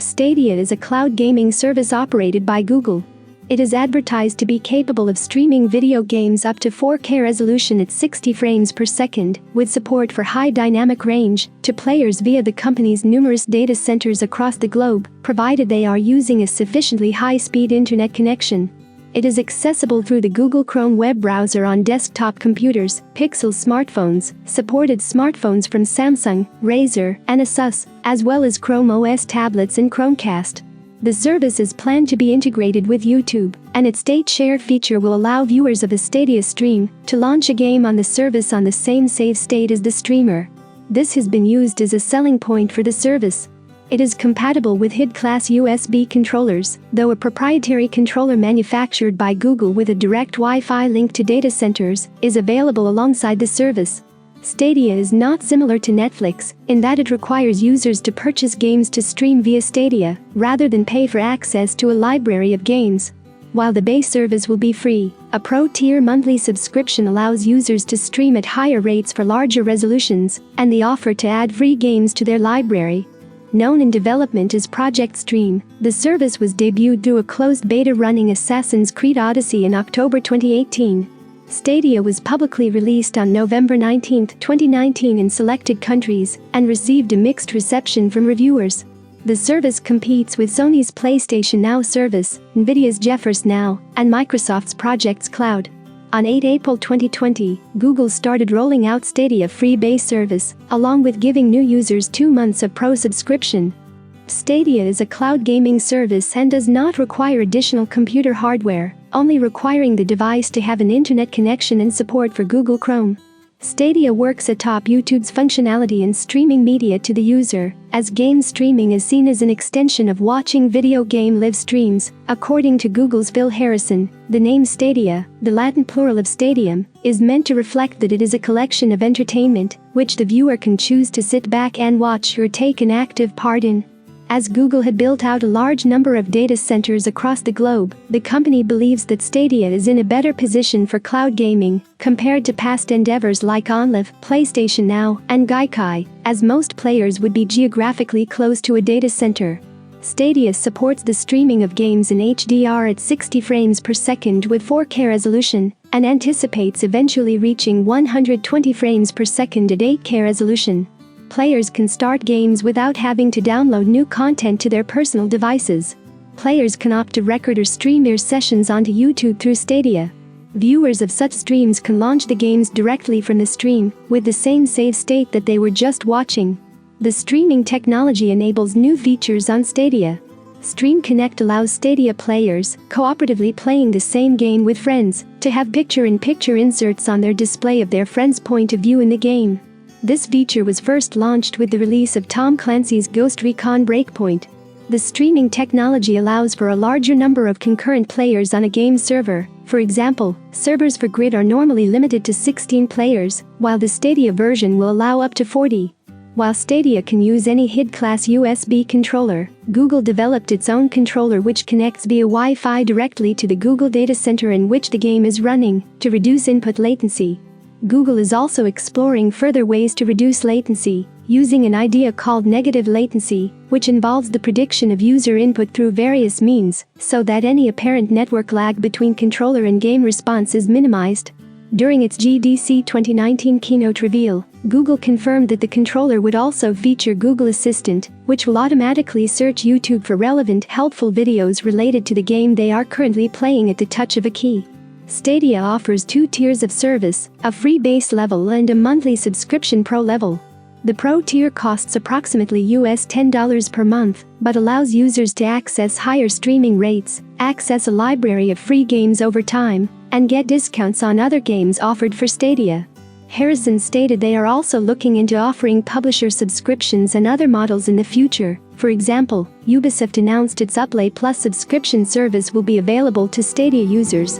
Stadia is a cloud gaming service operated by Google. It is advertised to be capable of streaming video games up to 4K resolution at 60 frames per second, with support for high dynamic range, to players via the company's numerous data centers across the globe, provided they are using a sufficiently high-speed internet connection. It is accessible through the Google Chrome web browser on desktop computers, Pixel smartphones, supported smartphones from Samsung, Razer, and Asus, as well as Chrome OS tablets and Chromecast. The service is planned to be integrated with YouTube, and its state share feature will allow viewers of a Stadia stream to launch a game on the service on the same save state as the streamer. This has been used as a selling point for the service. It is compatible with HID-class USB controllers, though a proprietary controller manufactured by Google with a direct Wi-Fi link to data centers is available alongside the service. Stadia is not similar to Netflix in that it requires users to purchase games to stream via Stadia, rather than pay for access to a library of games. While the base service will be free, a pro-tier monthly subscription allows users to stream at higher rates for larger resolutions, and the offer to add free games to their library. Known in development as Project Stream, the service was debuted through a closed beta running Assassin's Creed Odyssey in October 2018. Stadia was publicly released on November 19, 2019 in selected countries, and received a mixed reception from reviewers. The service competes with Sony's PlayStation Now service, Nvidia's GeForce Now, and Microsoft's Project Cloud. On 8 April 2020, Google started rolling out Stadia free base service, along with giving new users 2 months of pro subscription. Stadia is a cloud gaming service and does not require additional computer hardware, only requiring the device to have an internet connection and support for Google Chrome. Stadia works atop YouTube's functionality in streaming media to the user, as game streaming is seen as an extension of watching video game live streams. According to Google's Phil Harrison, the name Stadia, the Latin plural of stadium, is meant to reflect that it is a collection of entertainment, which the viewer can choose to sit back and watch or take an active part in. As Google had built out a large number of data centers across the globe, the company believes that Stadia is in a better position for cloud gaming compared to past endeavors like OnLive, PlayStation Now, and Gaikai, as most players would be geographically close to a data center. Stadia supports the streaming of games in HDR at 60 frames per second with 4K resolution, and anticipates eventually reaching 120 frames per second at 8K resolution. Players can start games without having to download new content to their personal devices. Players can opt to record or stream their sessions onto YouTube through Stadia. Viewers of such streams can launch the games directly from the stream, with the same save state that they were just watching. The streaming technology enables new features on Stadia. Stream Connect allows Stadia players, cooperatively playing the same game with friends, to have picture-in-picture inserts on their display of their friend's point of view in the game. This feature was first launched with the release of Tom Clancy's Ghost Recon Breakpoint. The streaming technology allows for a larger number of concurrent players on a game server. For example, servers for Grid are normally limited to 16 players, while the Stadia version will allow up to 40. While Stadia can use any HID-class USB controller, Google developed its own controller which connects via Wi-Fi directly to the Google data center in which the game is running, to reduce input latency. Google is also exploring further ways to reduce latency, using an idea called negative latency, which involves the prediction of user input through various means, so that any apparent network lag between controller and game response is minimized. During its GDC 2019 keynote reveal, Google confirmed that the controller would also feature Google Assistant, which will automatically search YouTube for relevant, helpful videos related to the game they are currently playing at the touch of a key. Stadia offers 2 tiers of service, a free base level and a monthly subscription pro level. The pro tier costs approximately $10 per month, but allows users to access higher streaming rates, access a library of free games over time, and get discounts on other games offered for Stadia. Harrison stated they are also looking into offering publisher subscriptions and other models in the future. For example, Ubisoft announced its Uplay Plus subscription service will be available to Stadia users.